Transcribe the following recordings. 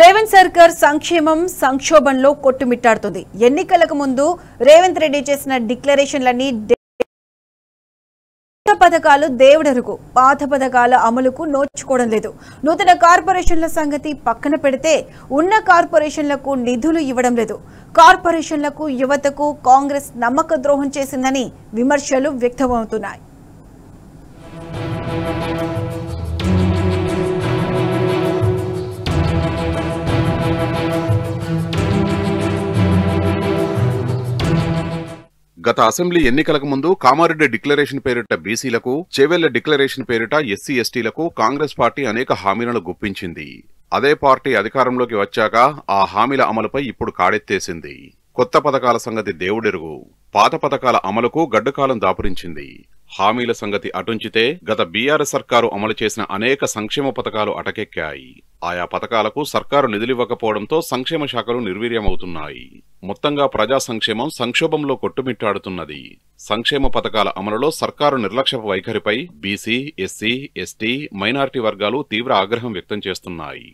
రేవంత్ సర్కార్ సంక్షేమం సంక్షోభంలో కొట్టుమిట్టాడుతుంది. ఎన్నికలకు ముందు రేవంత్ రెడ్డి చేసిన డిక్లరేషన్లన్నీ పథకాలు దేవుడెరుగు, పాత పథకాల అమలుకు నోచుకోవడం లేదు. నూతన కార్పొరేషన్ల సంగతి పక్కన పెడితే ఉన్న కార్పొరేషన్లకు నిధులు ఇవ్వడం లేదు. కార్పొరేషన్లకు యువతకు కాంగ్రెస్ నమ్మక ద్రోహం చేసిందని విమర్శలు వ్యక్తమవుతున్నాయి. గత అసెంబ్లీ ఎన్నికలకు ముందు కామారెడ్డి డిక్లరేషన్ పేరిట బీసీలకు, చేవెళ్ల డిక్లరేషన్ పేరిట ఎస్సీ ఎస్టీలకు కాంగ్రెస్ పార్టీ అనేక హామీలను గుప్పించింది. అదే పార్టీ అధికారంలోకి వచ్చాక ఆ హామీల అమలుపై ఇప్పుడు కాడెత్తేసింది. కొత్త పథకాల సంగతి దేవుడెరుగు, పాత పథకాల అమలుకు గడ్డుకాలం దాపురించింది. హామీల సంగతి అటుంచితే గత బీఆర్ఎస్ సర్కారు అమలు చేసిన అనేక సంక్షేమ పథకాలు అటకెక్కాయి. ఆయా పథకాలకు సర్కారు నిధులివ్వకపోవడంతో సంక్షేమ శాఖలు నిర్వీర్యమవుతున్నాయి. మొత్తంగా ప్రజా సంక్షేమం సంక్షోభంలో కొట్టుమిట్టాడుతున్నది. సంక్షేమ పథకాల అమలులో సర్కారు నిర్లక్ష్యపు వైఖరిపై బీసీ, ఎస్సీ, ఎస్టీ, మైనారిటీ వర్గాలు తీవ్ర ఆగ్రహం వ్యక్తం చేస్తున్నాయి.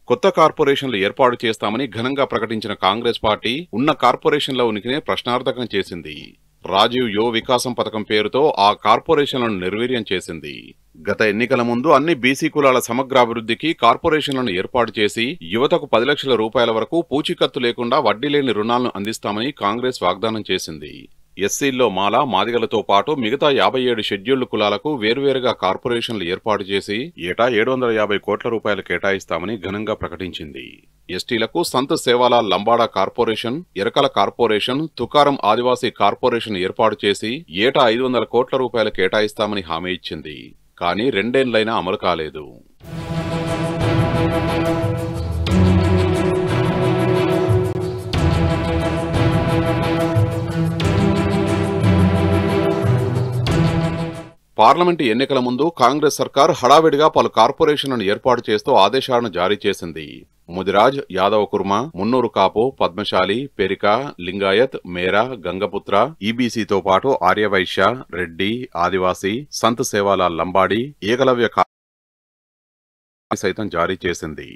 కొత్త కార్పొరేషన్లు ఏర్పాటు చేస్తామని ఘనంగా ప్రకటించిన కాంగ్రెస్ పార్టీ ఉన్న కార్పొరేషన్ల ఉనికినే ప్రశ్నార్థకం చేసింది. రాజీవ్ యువ వికాసం పథకం పేరుతో ఆ కార్పొరేషన్లను నిర్వీర్యం చేసింది. గత ఎన్నికల ముందు అన్ని బీసీ కులాల సమగ్రాభివృద్ధికి కార్పొరేషన్లను ఏర్పాటు చేసి యువతకు 10 లక్షల రూపాయల వరకు పూచీకత్తు లేకుండా వడ్డీ లేని రుణాలను అందిస్తామని కాంగ్రెస్ వాగ్దానం చేసింది. ఎస్సీల్లో మాల, మాదిగలతో పాటు మిగతా 57 షెడ్యూల్డ్ కులాలకు వేర్వేరుగా కార్పొరేషన్లు ఏర్పాటు చేసి ఏటా 750 కోట్ల రూపాయలు కేటాయిస్తామని ఘనంగా ప్రకటించింది. ఎస్టీలకు సంత్ సేవాలాల్ లంబాడా కార్పొరేషన్, ఎరకల కార్పొరేషన్, తుకారం ఆదివాసీ కార్పొరేషన్ ఏర్పాటు చేసి ఏటా 500 కోట్ల రూపాయలు కేటాయిస్తామని హామీ ఇచ్చింది. కానీ 2 ఏళ్లైనా అమలు కాలేదు. పార్లమెంటు ఎన్నికల ముందు కాంగ్రెస్ సర్కార్ హడావిడిగా పలు కార్పొరేషన్లను ఏర్పాటు చేస్తూ ఆదేశాలను జారీ చేసింది. ముదిరాజ్, యాదవ కుర్మ, మున్నూరు కాపు, పద్మశాలి, పెరిక, లింగాయత్, మేరా, గంగపుత్ర, ఈబీసీతో పాటు ఆర్యవైశ్య, రెడ్డి, ఆదివాసీ, సంత్ సేవాలాల్ లంబాడి, ఏకలవ్య సైతం జారీ చేసింది.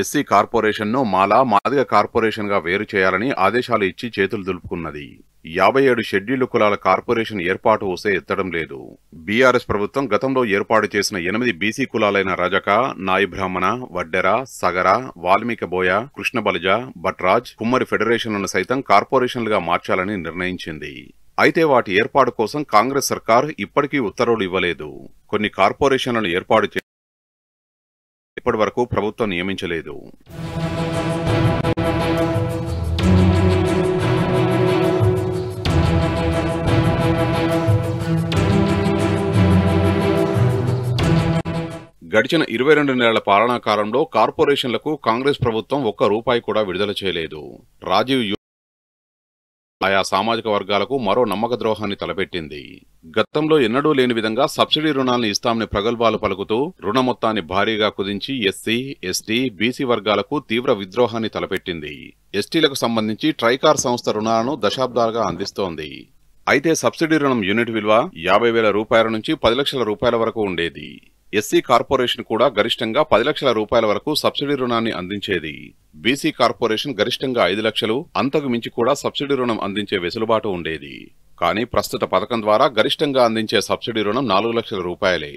ఎస్సీ కార్పొరేషన్ను మాల, మాదిగ కార్పొరేషన్ గా వేరు చేయాలని ఆదేశాలు ఇచ్చి చేతులు దులుపుకున్నది. 57 షెడ్యూల్డ్ కులాల కార్పొరేషన్ ఏర్పాటు ఊసే ఎత్తడం లేదు. బీఆర్ఎస్ ప్రభుత్వం గతంలో ఏర్పాటు చేసిన 8 బీసీ కులాలైన రజక, నాయి బ్రాహ్మణ, వడ్డెర, సగర, వాల్మీకి బోయ, కృష్ణబలిజ, భట్రాజ్, కుమ్మరి ఫెడరేషన్లను సైతం కార్పొరేషన్లుగా మార్చాలని నిర్ణయించింది. అయితే వాటి ఏర్పాటు కోసం కాంగ్రెస్ సర్కార్ ఇప్పటికీ ఉత్తర్వులు ఇవ్వలేదు. కొన్ని కార్పొరేషన్లను ఏర్పాటు చేసి ఇప్పటి వరకు ప్రభుత్వం నియమించలేదు. గడిచిన 22 నెలల పాలనా కాలంలో కార్పొరేషన్లకు కాంగ్రెస్ ప్రభుత్వం ₹1 కూడా విడుదల చేయలేదు. రాజీవ్ ఆయా సామాజిక వర్గాలకు మరో నమ్మక ద్రోహాన్ని తలపెట్టింది. గతంలో ఎన్నడూ లేని విధంగా సబ్సిడీ రుణాలను ఇస్తామని ప్రగల్భాలు పలుకుతూ రుణ మొత్తాన్ని భారీగా కుదించి ఎస్సీ, ఎస్టీ, బీసీ వర్గాలకు తీవ్ర విద్రోహాన్ని తలపెట్టింది. ఎస్టీలకు సంబంధించి ట్రైకార్ సంస్థ రుణాలను దశాబ్దాలుగా అందిస్తోంది. అయితే సబ్సిడీ రుణం యూనిట్ విలువ 50,000 రూపాయల నుంచి 10 లక్షల రూపాయల వరకు ఉండేది. ఎస్సీ కార్పొరేషన్ కూడా గరిష్టంగా 10 లక్షల రూపాయల వరకు సబ్సిడీ రుణాన్ని అందించేది. బీసీ కార్పొరేషన్ గరిష్టంగా 5 లక్షలు, అంతకు మించి కూడా సబ్సిడీ రుణం అందించే వెసులుబాటు ఉండేది. కానీ ప్రస్తుత పథకం ద్వారా గరిష్టంగా అందించే సబ్సిడీ రుణం 4 లక్షల రూపాయలే.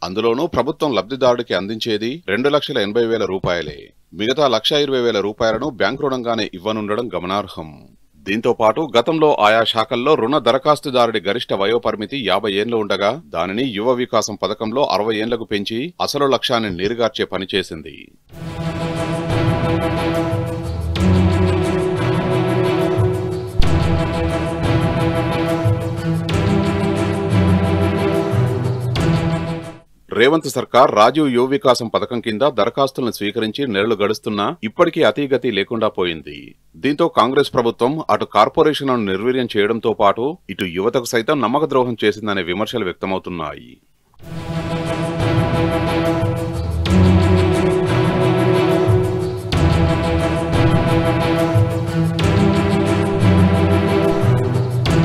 అందులోనూ ప్రభుత్వం లబ్ధిదారుడికి అందించేది 2,80,000 రూపాయలే. మిగతా 1,20,000 రూపాయలను బ్యాంకు రుణంగానే ఇవ్వనుండడం గమనార్హం. దీంతో పాటు గతంలో ఆయా శాఖల్లో రుణ దరఖాస్తుదారుడి గరిష్ట వయోపరిమితి 50 ఏళ్లు ఉండగా దానిని యువ వికాసం పథకంలో 60 ఏళ్లకు పెంచి అసలు లక్ష్యాన్ని నీరుగార్చే పనిచేసింది. రేవంత్ సర్కార్ రాజీవ్ యువ వికాసం పథకం కింద దరఖాస్తులను స్వీకరించి నెలలు గడుస్తున్నా ఇప్పటికీ అతీగతి లేకుండా పోయింది. దీంతో కాంగ్రెస్ ప్రభుత్వం అటు కార్పొరేషన్లను నిర్వీర్యం చేయడంతో పాటు ఇటు యువతకు సైతం నమ్మక ద్రోహం చేసిందనే విమర్శలు వ్యక్తమవుతున్నాయి.